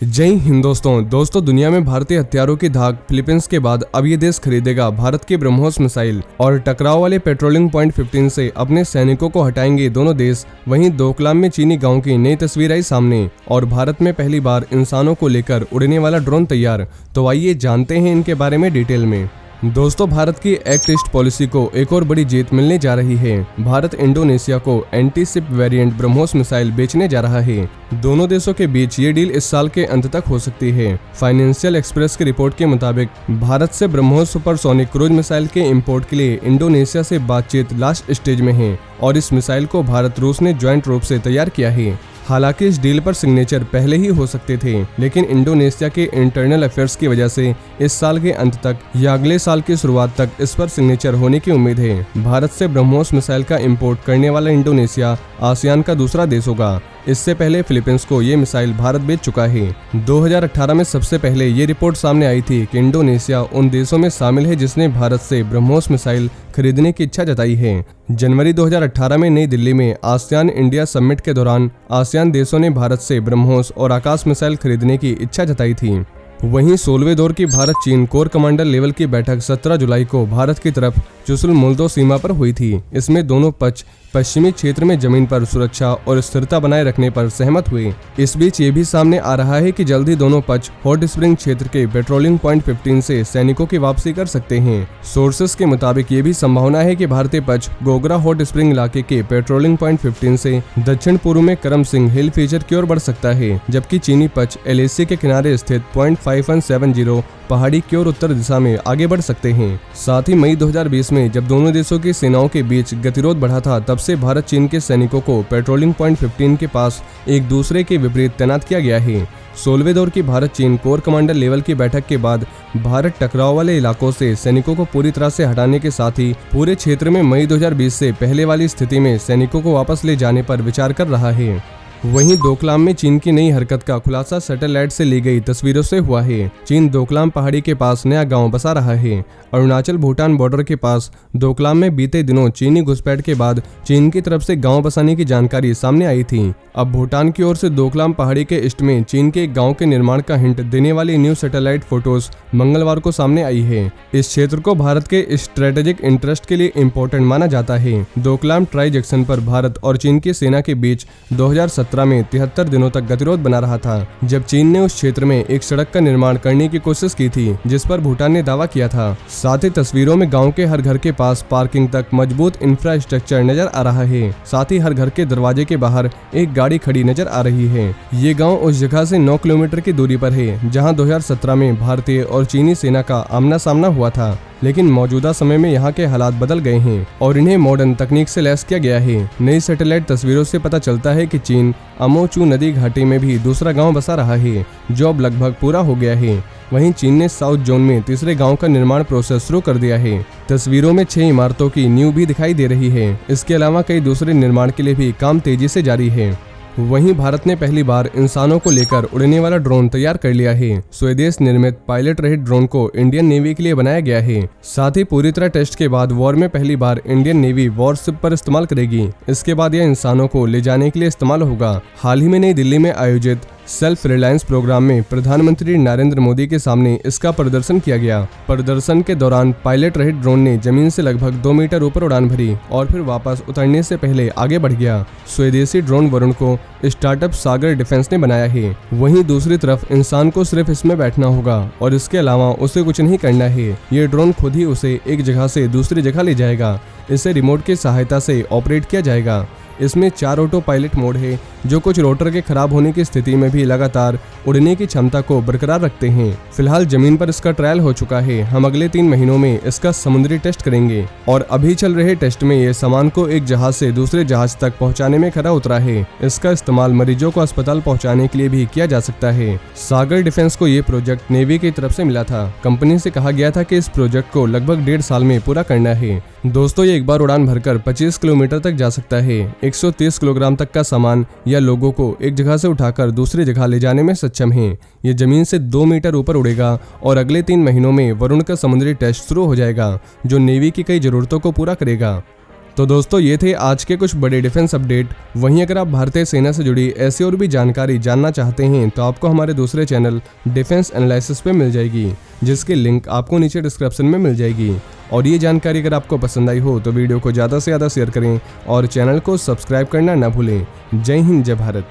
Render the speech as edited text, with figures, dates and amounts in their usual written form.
जय हिंद दोस्तों दुनिया में भारतीय हथियारों की धाक फिलीपींस के बाद अब ये देश खरीदेगा भारत की ब्रह्मोस मिसाइल और टकराव वाले पेट्रोलिंग पॉइंट 15 से अपने सैनिकों को हटाएंगे दोनों देश। वहीं डोकलाम में चीनी गांव की नई तस्वीर आई सामने और भारत में पहली बार इंसानों को लेकर उड़ने वाला ड्रोन तैयार। तो आइए जानते हैं इनके बारे में डिटेल में। दोस्तों, भारत की एक्ट ईस्ट पॉलिसी को एक और बड़ी जीत मिलने जा रही है। भारत इंडोनेशिया को anti ship variant BrahMos missile बेचने जा रहा है। दोनों देशों के बीच ये डील इस साल के अंत तक हो सकती है। फाइनेंशियल एक्सप्रेस की रिपोर्ट के मुताबिक भारत से ब्रह्मोस सुपरसोनिक क्रूज मिसाइल के इंपोर्ट के लिए इंडोनेशिया से बातचीत लास्ट स्टेज में है और इस मिसाइल को भारत रूस ने ज्वाइंट रूप से तैयार किया है। हालांकि इस डील पर सिग्नेचर पहले ही हो सकते थे, लेकिन इंडोनेशिया के इंटरनल अफेयर्स की वजह से इस साल के अंत तक या अगले साल की शुरुआत तक इस पर सिग्नेचर होने की उम्मीद है। भारत से ब्रह्मोस मिसाइल का इंपोर्ट करने वाला इंडोनेशिया आसियान का दूसरा देश होगा। इससे पहले फिलीपींस को ये मिसाइल भारत बेच चुका है। 2018 में सबसे पहले ये रिपोर्ट सामने आई थी कि इंडोनेशिया उन देशों में शामिल है जिसने भारत से ब्रह्मोस मिसाइल खरीदने की इच्छा जताई है। जनवरी 2018 में नई दिल्ली में आसियान इंडिया समिट के दौरान आसियान देशों ने भारत से ब्रह्मोस और आकाश मिसाइल खरीदने की इच्छा जताई थी। वहीं 16वें दौर की भारत चीन कोर कमांडर लेवल की बैठक 17 जुलाई को भारत की तरफ चुशुल मुल्दो सीमा पर हुई थी। इसमें दोनों पक्ष पश्चिमी क्षेत्र में जमीन पर सुरक्षा और स्थिरता बनाए रखने पर सहमत हुए। इस बीच ये भी सामने आ रहा है कि जल्द ही दोनों पक्ष हॉट स्प्रिंग क्षेत्र के पेट्रोलिंग पॉइंट 15 से सैनिकों की वापसी कर सकते हैं। सोर्सेस के मुताबिक ये भी संभावना है कि भारतीय पक्ष गोगरा हॉट स्प्रिंग इलाके के पेट्रोलिंग पॉइंट 15 से दक्षिण पूर्व में करम सिंह हिल फीचर की ओर बढ़ सकता है, जबकि चीनी पक्ष एलएसी के किनारे स्थित पॉइंट 5170 पहाड़ी की ओर उत्तर दिशा में आगे बढ़ सकते हैं। साथ ही मई 2020 में जब दोनों देशों की सेनाओं के बीच गतिरोध बढ़ा था, तब से भारत चीन के सैनिकों को पेट्रोलिंग पॉइंट 15 के पास एक दूसरे के विपरीत तैनात किया गया है। 16वें दौर की भारत चीन कोर कमांडर लेवल की बैठक के बाद भारत टकराव वाले इलाकों से सैनिकों को पूरी तरह से हटाने के साथ ही पूरे क्षेत्र में मई 2020 से पहले वाली स्थिति में सैनिकों को वापस ले जाने पर विचार कर रहा है। वहीं डोकलाम में चीन की नई हरकत का खुलासा सैटेलाइट से ली गई तस्वीरों से हुआ है। चीन डोकलाम पहाड़ी के पास नया गांव बसा रहा है। अरुणाचल भूटान बॉर्डर के पास डोकलाम में बीते दिनों चीनी घुसपैठ के बाद चीन की तरफ से गांव बसाने की जानकारी सामने आई थी। अब भूटान की ओर से डोकलाम पहाड़ी के ईस्ट में चीन के एक गांव के निर्माण का हिंट देने वाली न्यू सैटेलाइट फोटोज मंगलवार को सामने आई है। इस क्षेत्र को भारत के स्ट्रेटेजिक इंटरेस्ट के लिए इम्पोर्टेंट माना जाता है। डोकलाम ट्राई जंक्शन पर भारत और चीन की सेना के बीच 2017 में 73 दिनों तक गतिरोध बना रहा था, जब चीन ने उस क्षेत्र में एक सड़क का निर्माण करने की कोशिश की थी, जिस पर भूटान ने दावा किया था। साथ ही तस्वीरों में गांव के हर घर के पास पार्किंग तक मजबूत इंफ्रास्ट्रक्चर नजर आ रहा है। साथ ही हर घर के दरवाजे के बाहर एक गाड़ी खड़ी नजर आ रही है। ये गांव उस जगह से 9 किलोमीटर की दूरी पर है जहां 2017 में भारतीय और चीनी सेना का आमना सामना हुआ था, लेकिन मौजूदा समय में यहाँ के हालात बदल गए हैं और इन्हें मॉडर्न तकनीक से लैस किया गया है। नई सैटेलाइट तस्वीरों से पता चलता है कि चीन अमोचू नदी घाटी में भी दूसरा गांव बसा रहा है, जो अब लगभग पूरा हो गया है। वहीं चीन ने साउथ जोन में तीसरे गांव का निर्माण प्रोसेस शुरू कर दिया है। तस्वीरों में 6 इमारतों की नींव भी दिखाई दे रही है। इसके अलावा कई दूसरे निर्माण के लिए भी काम तेजी से जारी है। वहीं भारत ने पहली बार इंसानों को लेकर उड़ने वाला ड्रोन तैयार कर लिया है। स्वदेश निर्मित पायलट रहित ड्रोन को इंडियन नेवी के लिए बनाया गया है। साथ ही पूरी तरह टेस्ट के बाद वॉर में पहली बार इंडियन नेवी वॉरशिप पर इस्तेमाल करेगी। इसके बाद यह इंसानों को ले जाने के लिए इस्तेमाल होगा। हाल ही में नई दिल्ली में आयोजित सेल्फ रिलायंस प्रोग्राम में प्रधानमंत्री नरेंद्र मोदी के सामने इसका प्रदर्शन किया गया। प्रदर्शन के दौरान पायलट रहित ड्रोन ने जमीन से लगभग 2 मीटर ऊपर उड़ान भरी और फिर वापस उतरने से पहले आगे बढ़ गया। स्वदेशी ड्रोन वरुण को स्टार्टअप सागर डिफेंस ने बनाया है। वहीं दूसरी तरफ इंसान को सिर्फ इसमें बैठना होगा और इसके अलावा उसे कुछ नहीं करना है। ये ड्रोन खुद ही उसे एक जगह से दूसरी जगह ले जाएगा। इसे रिमोट की सहायता से ऑपरेट किया जाएगा। इसमें 4 ऑटो पायलट मोड है, जो कुछ रोटर के खराब होने की स्थिति में भी लगातार उड़ने की क्षमता को बरकरार रखते हैं। फिलहाल जमीन पर इसका ट्रायल हो चुका है। हम अगले 3 महीनों में इसका समुद्री टेस्ट करेंगे और अभी चल रहे टेस्ट में ये सामान को एक जहाज से दूसरे जहाज तक पहुंचाने में खरा उतरा है। इसका इस्तेमाल मरीजों को अस्पताल पहुंचाने के लिए भी किया जा सकता है। सागर डिफेंस को ये प्रोजेक्ट नेवी की तरफ से मिला था। कंपनी से कहा गया था कि इस प्रोजेक्ट को लगभग 1.5 साल में पूरा करना है। दोस्तों, ये एक बार उड़ान भरकर 25 किलोमीटर तक जा सकता है। 130 किलोग्राम तक का सामान या लोगों को एक जगह से उठाकर दूसरी जगह ले जाने में सक्षम है। ये जमीन से 2 मीटर ऊपर उड़ेगा और अगले 3 महीनों में वरुण का समुद्री टेस्ट शुरू हो जाएगा, जो नेवी की कई जरूरतों को पूरा करेगा। तो दोस्तों ये थे आज के कुछ बड़े डिफेंस अपडेट। वहीं अगर आप भारतीय सेना से जुड़ी ऐसी और भी जानकारी जानना चाहते हैं तो आपको हमारे दूसरे चैनल डिफेंस एनालिसिस पे मिल जाएगी, जिसकी लिंक आपको नीचे डिस्क्रिप्शन में मिल जाएगी। और ये जानकारी अगर आपको पसंद आई हो तो वीडियो को ज़्यादा से ज़्यादा शेयर करें और चैनल को सब्सक्राइब करना ना भूलें। जय हिंद, जय भारत।